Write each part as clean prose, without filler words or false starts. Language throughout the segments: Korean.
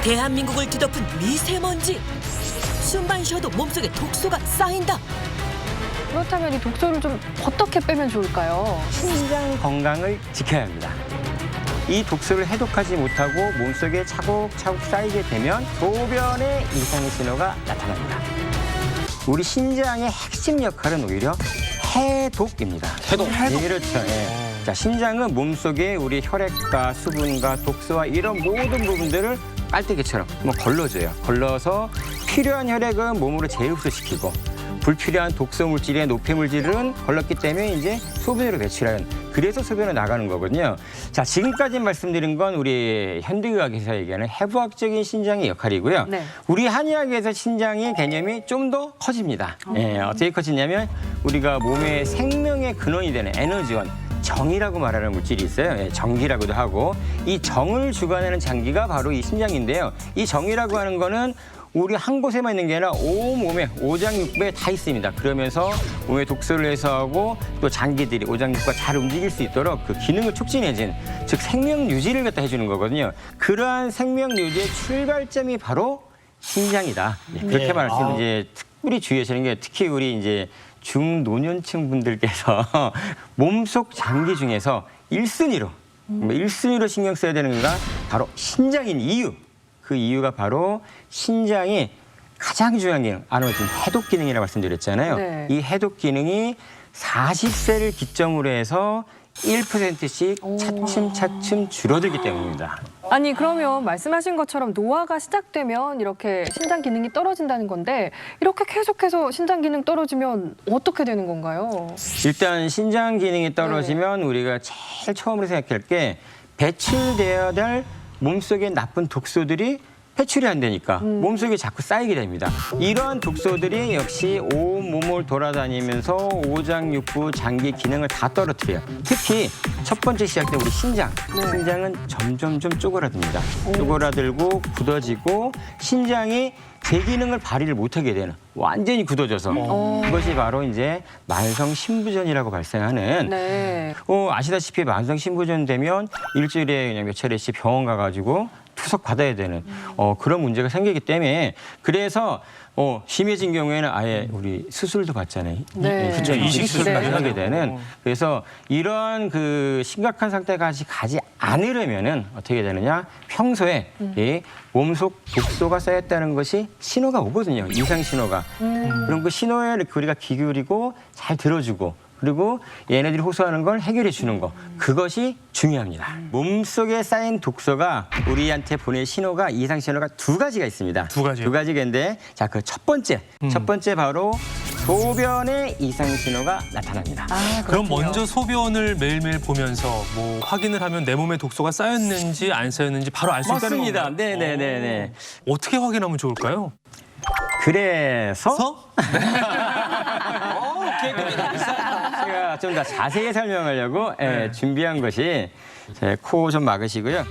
대한민국을 뒤덮은 미세먼지. 숨만 쉬어도 몸속에 독소가 쌓인다. 그렇다면 이 독소를 좀 어떻게 빼면 좋을까요? 신장 건강을 지켜야 합니다. 이 독소를 해독하지 못하고 몸속에 차곡차곡 쌓이게 되면 소변에 이상의 신호가 나타납니다. 우리 신장의 핵심 역할은 오히려 해독입니다. 해독? 예, 그렇죠. 예. 자, 신장은 몸속에 우리 혈액과 수분과 독소와 이런 모든 부분들을 빨대기처럼 걸러줘요. 걸러서 필요한 혈액은 몸으로 재흡수시키고 불필요한 독소 물질의 노폐 물질은 걸렀기 때문에 이제 소변으로 배출하는, 그래서 소변으로 나가는 거거든요. 자, 지금까지 말씀드린 건 우리 현대의학에서 얘기하는 해부학적인 신장의 역할이고요. 네. 우리 한의학에서 신장의 개념이 좀 더 커집니다. 예, 어떻게 커지냐면 우리가 몸의 생명의 근원이 되는 에너지원, 정이라고 말하는 물질이 있어요. 예, 정기라고도 하고, 이 정을 주관하는 장기가 바로 이 신장인데요. 이 정이라고 하는 거는 우리 한 곳에만 있는 게 아니라 온몸에 오장육부에 다 있습니다. 그러면서 몸의 독소를 해소하고 또 장기들이 오장육부가 잘 움직일 수 있도록 그 기능을 촉진해준, 즉 생명 유지를 갖다 해주는 거거든요. 그러한 생명 유지의 출발점이 바로 신장이다. 예, 그렇게 말씀을 이제 특별히 주의하시는 게, 특히 우리 이제 중노년층 분들께서 몸속 장기 중에서 1순위로 신경 써야 되는 게 바로 신장인 이유. 그 이유가 바로 신장이 가장 중요한 기능, 아까 해독 기능이라고 말씀드렸잖아요. 네. 이 해독 기능이 40세를 기점으로 해서 1%씩 차츰차츰 줄어들기 때문입니다. 아니 그러면 말씀하신 것처럼 노화가 시작되면 이렇게 신장 기능이 떨어진다는 건데, 이렇게 계속해서 신장 기능 떨어지면 어떻게 되는 건가요? 일단 신장 기능이 떨어지면 우리가 제일 처음으로 생각할 게 배출되어야 될 몸속의 나쁜 독소들이 배출이 안 되니까 몸속에 자꾸 쌓이게 됩니다. 이러한 독소들이 역시 온 몸을 돌아다니면서 오장육부, 장기 기능을 다 떨어뜨려요. 특히 첫 번째 시작된 우리 신장. 신장은 점점점 쪼그라듭니다. 쪼그라들고 굳어지고 신장이 제 기능을 발휘를 못하게 되는, 완전히 굳어져서 그것이 바로 이제 만성 신부전이라고 발생하는, 네. 아시다시피 만성 신부전 되면 일주일에 그냥 몇 차례씩 병원 가가지고 투석 받아야 되는 그런 문제가 생기기 때문에, 그래서 심해진 경우에는 아예 우리 수술도 받잖아요. 네. 그렇죠. 이식 수술까지 네. 하게 되는. 그래서 이러한 그 심각한 상태까지 가지 않으려면은 어떻게 되느냐? 평소에 이 몸속 독소가 쌓였다는 것이 신호가 오거든요. 이상 신호가. 그럼 그 신호에 이렇게 우리가 귀 기울이고 잘 들어주고, 그리고 얘네들이 호소하는 걸 해결해 주는 거, 그것이 중요합니다. 몸속에 쌓인 독소가 우리한테 보낼 신호가, 이상 신호가 두 가지가 있습니다. 두 가지요? 두 가지가 있는데, 자, 그 첫 번째 바로 소변에 이상 신호가 나타납니다. 그럼 먼저 소변을 매일매일 보면서 뭐 확인을 하면 내 몸에 독소가 쌓였는지 안 쌓였는지 바로 알 수 있다는 맞습니다. 건가요? 네네네네. 어떻게 확인하면 좋을까요? 그래서 제가 좀 더 자세히 설명하려고 준비한 것이, 코 좀 막으시고요.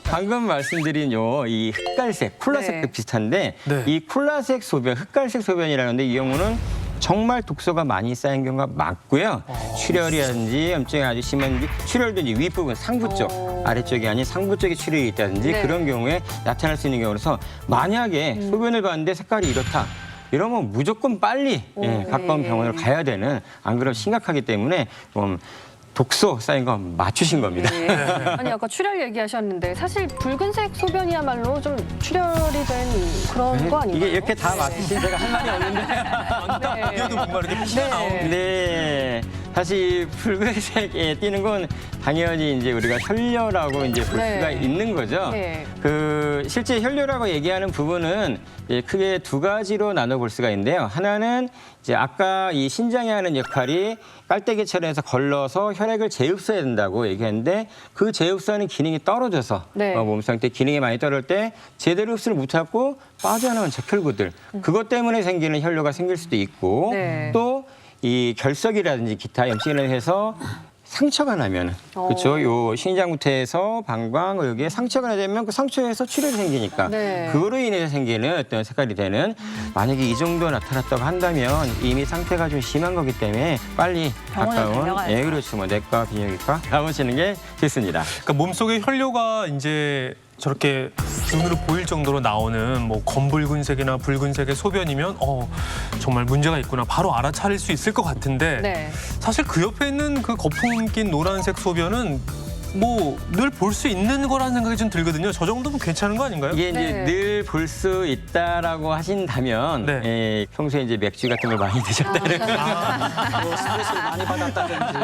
방금 말씀드린 이 흑갈색, 콜라색도 네. 비슷한데, 네. 이 콜라색 소변, 흑갈색 소변이라는데, 이 경우는 정말 독소가 많이 쌓인 경우가 많고요. 출혈이라든지 염증이 아주 심한 출혈도 이제 윗부분, 상부 쪽, 아래쪽이 아닌 상부 쪽에 출혈이 있다든지 네. 그런 경우에 나타날 수 있는 경우라서, 만약에 소변을 봤는데 색깔이 이렇다, 이러면 무조건 빨리 가까운 병원을 가야 되는, 안 그러면 심각하기 때문에 좀 독소 쌓인 거 맞추신 겁니다. 네. 아니 아까 출혈 얘기하셨는데, 사실 붉은색 소변이야말로 좀 출혈이 된 그런 거 아닌가요? 이게 이렇게 다 맞으신 제가 할 말이 없는데. 네. 이어도 목마르게 피가 나오는데. 네, 사실 붉은색에 띄는 건 당연히 이제 우리가 혈뇨라고 이제 볼 네. 수가 있는 거죠. 네. 그 실제 혈뇨라고 얘기하는 부분은 이제 크게 두 가지로 나눠볼 수가 있는데요. 하나는 이제 아까 이 신장이 하는 역할이 깔때기처럼 해서 걸러서 혈액을 재흡수해야 된다고 얘기했는데, 그 재흡수하는 기능이 떨어져서 네. 몸 상태 기능이 많이 떨어질 때 제대로 흡수를 못하고 빠져나오는 적혈구들, 그것 때문에 생기는 혈뇨가 생길 수도 있고, 네. 또 이 결석이라든지 기타 염증을 해서 상처가 나면 그렇죠. 요 신장부터 해서 방광 여기에 상처가 되면 그 상처에서 출혈이 생기니까 네. 그로 인해서 생기는 어떤 색깔이 되는 만약에 이 정도 나타났다고 한다면 이미 상태가 좀 심한 거기 때문에 빨리 병원에 가까운 달려가야죠. 그렇죠. 뭐 내과 비뇨기과 가보시는 게 좋습니다. 그러니까 몸속에 혈뇨가 이제 저렇게 눈으로 보일 정도로 나오는 뭐 검붉은색이나 붉은색의 소변이면 정말 문제가 있구나 바로 알아차릴 수 있을 것 같은데 네. 사실 그 옆에 있는 그 거품 낀 노란색 소변은 뭐 늘 볼 수 있는 거라는 생각이 좀 들거든요. 저 정도면 괜찮은 거 아닌가요? 이게 이제 네. 늘 볼 수 있다라고 하신다면 네. 평소에 이제 맥주 같은 걸 많이 드셨다는 뭐 스트레스를 많이 받았다든지.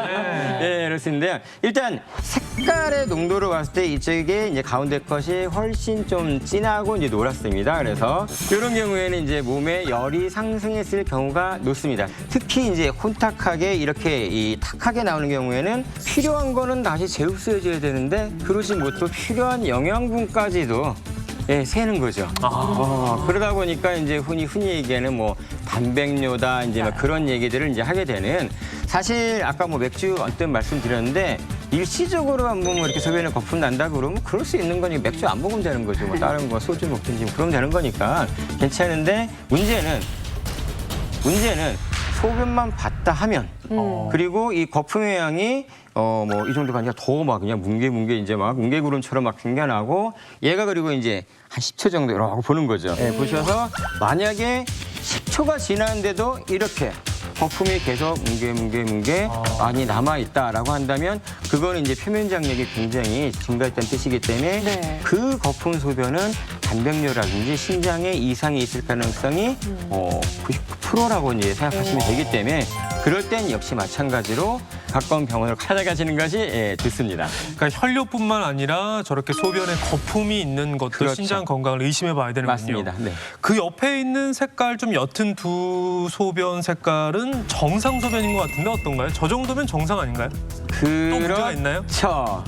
네, 그렇습니다. 일단 색깔의 농도로 봤을 때 이쪽에 이제 가운데 컷이 훨씬 좀 진하고 이제 노랗습니다. 그래서 이런 경우에는 이제 몸에 열이 상승했을 경우가 높습니다. 특히 이제 혼탁하게 이렇게 이 탁하게 나오는 경우에는 필요한 거는 다시 재흡수해줘야 되는데 그러지 못하고 필요한 영양분까지도 새는 거죠. 그러다 보니까 이제 흔히 얘기하는 뭐 단백뇨다 이제 막 그런 얘기들을 이제 하게 되는 사실 아까 뭐 맥주 언뜻 말씀드렸는데 일시적으로 한번 뭐 이렇게 소변에 거품 난다 그러면 그럴 수 있는 거니까 맥주 안 먹으면 되는 거죠. 뭐 다른 거 소주 먹든지 그러면 되는 거니까 괜찮은데 문제는 소변만 봤다 하면 그리고 이 거품의 양이 뭐 이 정도가 아니라 더 막 그냥 뭉게뭉게 이제 막 뭉게구름처럼 막 생겨나고 얘가 그리고 이제 한 10초 정도 이러고 보는 거죠. 보셔서 만약에 10초가 지났는데도 이렇게 거품이 계속 뭉게 많이 남아있다라고 한다면 그거는 이제 표면 장력이 굉장히 증가했다는 뜻이기 때문에 네. 그 거품 소변은 단백뇨라든지 신장에 이상이 있을 가능성이 99%라고 이제 생각하시면 되기 때문에 그럴 땐 역시 마찬가지로 가까운 병원을 찾아가시는 것이 좋습니다. 그러니까 혈뇨뿐만 아니라 저렇게 소변에 거품이 있는 것도 그렇죠. 신장 건강을 의심해 봐야 되는군요. 맞습니다. 네. 그 옆에 있는 색깔 좀 옅은 두 소변 색깔은 정상 소변인 것 같은데 어떤가요? 저 정도면 정상 아닌가요? 또 문제가 있나요? 그렇죠.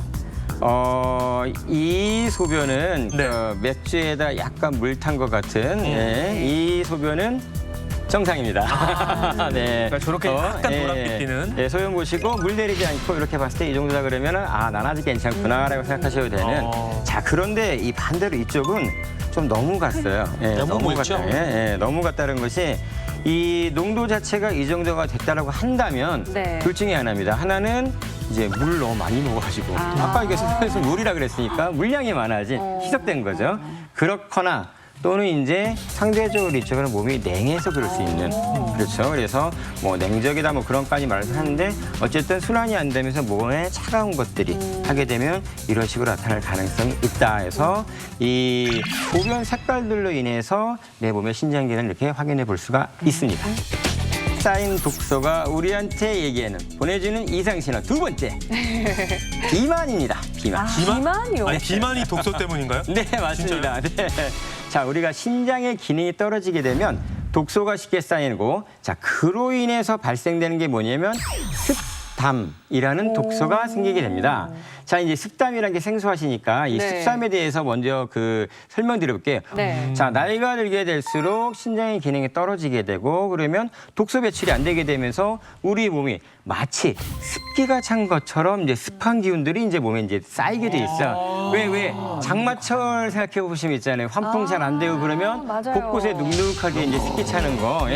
이 소변은 네. 맥주에다 약간 물 탄 것 같은 이 소변은 정상입니다. 네. 그러니까 저렇게 약간 노랗게 띄는? 소변 보시고 물 내리지 않고 이렇게 봤을 때 이 정도다 그러면은 난 아직 괜찮구나라고 생각하셔도 되는. 자, 그런데 이 반대로 이쪽은 좀 너무 갔어요. 너무 묽죠? 너무 갔다는 것이 이 농도 자체가 이 정도가 됐다라고 한다면 네. 둘 중에 하나입니다. 하나는 이제 물 너무 많이 먹어가지고 아까 이게 소변에서 물이라 그랬으니까 물량이 많아지 희석된 거죠. 그렇거나 또는 이제 상대적으로 이쪽은 몸이 냉해서 그럴 수 있는 그렇죠. 그래서 뭐 냉적이다 뭐 그런까지 말을 하는데 어쨌든 순환이 안 되면서 몸에 차가운 것들이 하게 되면 이런 식으로 나타날 가능성이 있다 해서 이 소변 색깔들로 인해서 내 몸의 신장 기능을 이렇게 확인해 볼 수가 있습니다. 쌓인 독소가 우리한테 얘기하는 보내주는 이상신호 두 번째 비만입니다. 비만. 비만이요? 아니 비만이 독소 때문인가요? 네, 맞습니다. 네. 자, 우리가 신장의 기능이 떨어지게 되면 독소가 쉽게 쌓이고 자, 그로 인해서 발생되는 게 뭐냐면 습담이라는 독소가 생기게 됩니다. 자, 이제 습담이라는 게 생소하시니까 이 네. 습담에 대해서 먼저 설명드려볼게요. 네. 자, 나이가 들게 될수록 신장의 기능이 떨어지게 되고 그러면 독소 배출이 안 되게 되면서 우리 몸이 마치 습기가 찬 것처럼 이제 습한 기운들이 이제 몸에 이제 쌓이게 돼 있어요. 왜 장마철 생각해 보시면 있잖아요. 환풍 잘 안 되고 그러면 맞아요. 곳곳에 눅눅하게 이제 습기 차는 거.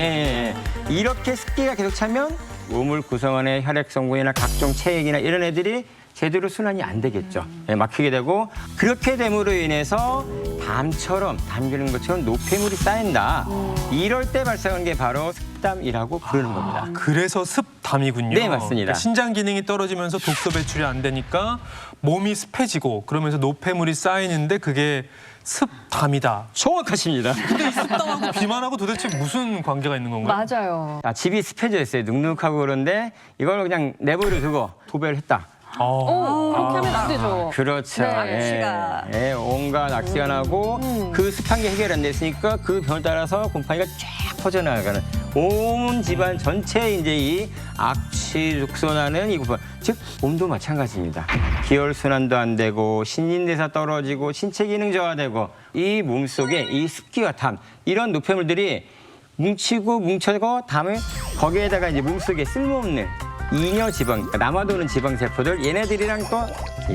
이렇게 습기가 계속 차면 몸을 구성하는 혈액 성분이나 각종 체액이나 이런 애들이 제대로 순환이 안 되겠죠. 막히게 되고 그렇게 됨으로 인해서 담 기는 것처럼 노폐물이 쌓인다. 이럴 때 발생하는 게 바로 습담이라고 부르는 겁니다. 그래서 습담이군요. 네, 맞습니다. 그러니까 신장 기능이 떨어지면서 독소 배출이 안 되니까 몸이 습해지고 그러면서 노폐물이 쌓이는데 그게 습담이다. 정확하십니다. 근데 이 습담하고 비만하고 도대체 무슨 관계가 있는 건가요? 맞아요. 자, 집이 습해져 있어요. 눅눅하고 그런데 이걸 그냥 내버려 두고 도배를 했다. 그렇게 하면 안 되죠. 그렇죠. 네. 악취가. 온갖 악취가 나고 그 습한 게 해결 안 됐으니까 그 변을 따라서 곰팡이가 쫙 퍼져나가는 온 집안 전체에 이제 이 악취 육소나는 이 부분, 즉 몸도 마찬가지입니다. 기혈 순환도 안 되고 신진대사 떨어지고 신체 기능 저하되고 이 몸 속에 이 습기와 담 이런 노폐물들이 뭉치고 뭉쳐고 담을 거기에다가 이제 몸속에 쓸모없는 잉여 지방, 그러니까 남아도는 지방 세포들 얘네들이랑 또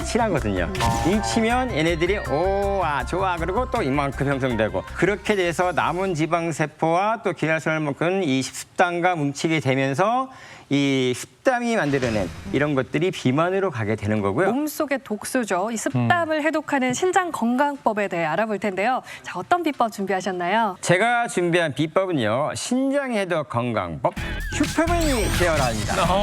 친하거든요. 잉치면 얘네들이 좋아 그리고 또 이만큼 형성되고 그렇게 돼서 남은 지방 세포와 또 기혈선을 먹은 이 습담과 뭉치게 되면서 이 습담이 만들어낸 이런 것들이 비만으로 가게 되는 거고요. 몸속의 독소죠. 이 습담을 해독하는 신장 건강법에 대해 알아볼 텐데요. 자, 어떤 비법 준비하셨나요? 제가 준비한 비법은요. 신장 해독 건강법 슈퍼맨이 되어라입니다.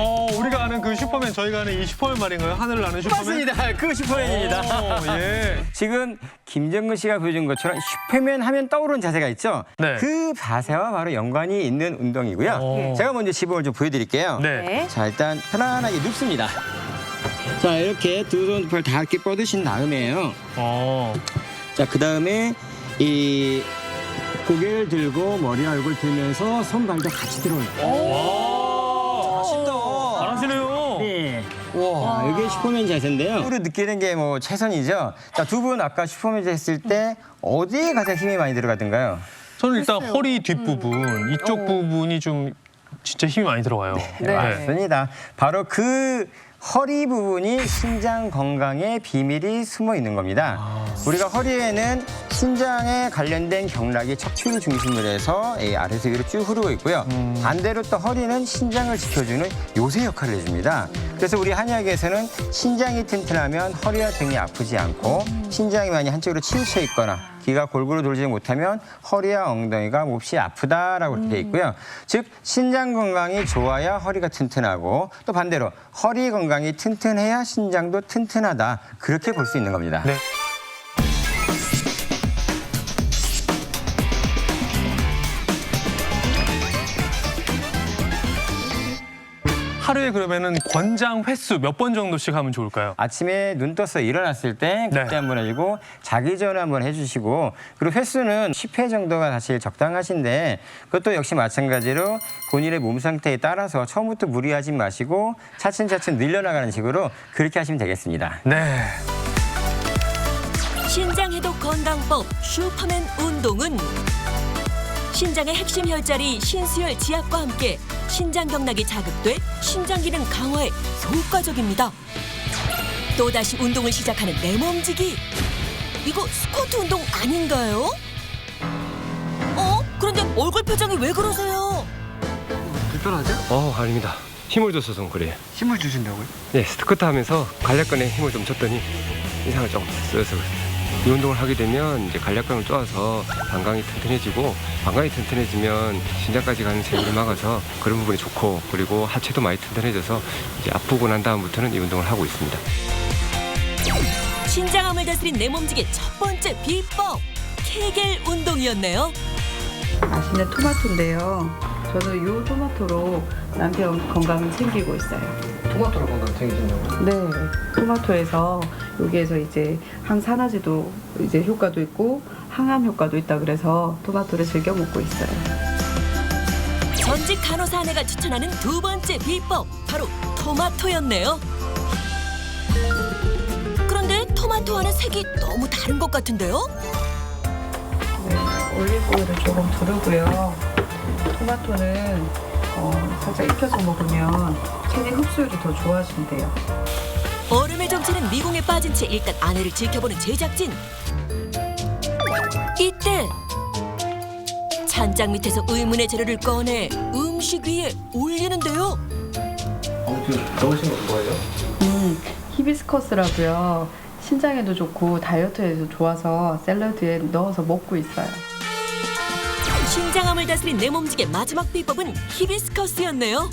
우리가 아는 그 슈퍼맨, 저희가 아는 이 슈퍼맨 말인가요? 하늘을 나는 슈퍼맨? 맞습니다. 그 슈퍼맨입니다. 예. 지금 김정근 씨가 보여준 것처럼 슈퍼맨 하면 떠오르는 자세가 있죠. 네. 그 자세와 바로 연관이 있는 운동이고요. 오. 제가 먼저 시범을 좀 보여드릴게요. 네. 자, 일단 편안하게 눕습니다. 자, 이렇게 두 손을 다 이렇게 뻗으신 다음에요. 자, 그 다음에 이 고개를 들고 머리와 얼굴 들면서 손발도 같이 들어올 거예요. 잘하시네요. 네. 와, 이게 슈퍼맨 자세인데요. 힘으로 느끼는 게 뭐 최선이죠. 자, 두 분 아까 슈퍼맨 자세 했을 때 어디에 가장 힘이 많이 들어가던가요? 저는 일단 허리 뒷부분, 이쪽 부분이 좀 진짜 힘이 많이 들어가요. 네. 맞습니다. 바로 그 허리 부분이 신장 건강의 비밀이 숨어 있는 겁니다. 우리가 허리에는 신장에 관련된 경락이 척추를 중심으로 해서 아래에서 위로 쭉 흐르고 있고요. 반대로 또 허리는 신장을 지켜주는 요새 역할을 해줍니다. 그래서 우리 한의학에서는 신장이 튼튼하면 허리와 등이 아프지 않고 신장이 많이 한쪽으로 치우쳐 있거나 기가 골고루 돌지 못하면 허리와 엉덩이가 몹시 아프다라고 이렇게 돼 있고요. 즉 신장 건강이 좋아야 허리가 튼튼하고 또 반대로 허리 건강이 튼튼해야 신장도 튼튼하다. 그렇게 볼 수 있는 겁니다. 네. 하루에 그러면은 권장 횟수 몇 번 정도씩 하면 좋을까요? 아침에 눈 떠서 일어났을 때 그때 네. 한번 해주고 자기 전에 한번 해주시고 그리고 횟수는 10회 정도가 사실 적당하신데 그것도 역시 마찬가지로 본인의 몸 상태에 따라서 처음부터 무리하지 마시고 차츰차츰 늘려나가는 식으로 그렇게 하시면 되겠습니다. 네. 신장 해독 건강법 슈퍼맨 운동은 신장의 핵심 혈자리 신수혈 지압과 함께 신장 경락이 자극돼 신장 기능 강화에 효과적입니다. 또다시 운동을 시작하는 내 몸지기. 이거 스쿼트 운동 아닌가요? 그런데 얼굴 표정이 왜 그러세요? 아닙니다. 힘을 줘서 그래요. 힘을 주신다고요? 네, 스쿼트 하면서 간략근에 힘을 좀 줬더니 이상을 좀 쓰여서 그래요. 이 운동을 하게 되면 이제 간략근을 쪼아서 방광이 튼튼해지고 방광이 튼튼해지면 신장까지 가는 세균을 막아서 그런 부분이 좋고 그리고 하체도 많이 튼튼해져서 이제 아프고 난 다음부터는 이 운동을 하고 있습니다. 신장암을 다스린 내 몸지기 첫 번째 비법 케겔 운동이었네요. 맛있는 토마토인데요. 저는 이 토마토로 남편 건강을 챙기고 있어요. 토마토로 건강 챙기신다고요? 네, 토마토에서 여기에서 이제 항산화제도 이제 효과도 있고 항암 효과도 있다 그래서 토마토를 즐겨 먹고 있어요. 전직 간호사 아내가 추천하는 두 번째 비법 바로 토마토였네요. 그런데 토마토와는 색이 너무 다른 것 같은데요? 네, 올리브오일을 조금 두르고요. 토마토는 살짝 익혀서 먹으면 체내 흡수율이 더 좋아진대요. 얼음의 정체는 미궁에 빠진 채 일단 아내를 지켜보는 제작진. 이때 찬장 밑에서 의문의 재료를 꺼내 음식 위에 올리는데요. 지금 넣으신 건 뭐예요? 히비스커스라고요. 신장에도 좋고 다이어트에도 좋아서 샐러드에 넣어서 먹고 있어요. 신장암을 다스린 내 몸지기 마지막 비법은 히비스커스였네요.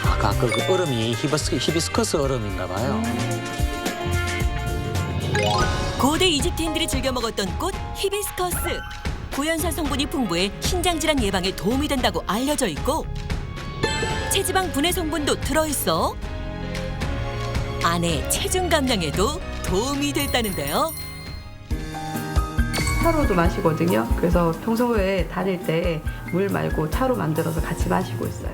아까 그 얼음이 히비스커스 얼음인가 봐요. 고대 이집트인들이 즐겨 먹었던 꽃 히비스커스. 구연산 성분이 풍부해 신장 질환 예방에 도움이 된다고 알려져 있고 체지방 분해 성분도 들어있어 아내의 체중 감량에도 도움이 됐다는데요. 차로도 마시거든요. 그래서 평소에 다닐 때 물 말고 차로 만들어서 같이 마시고 있어요.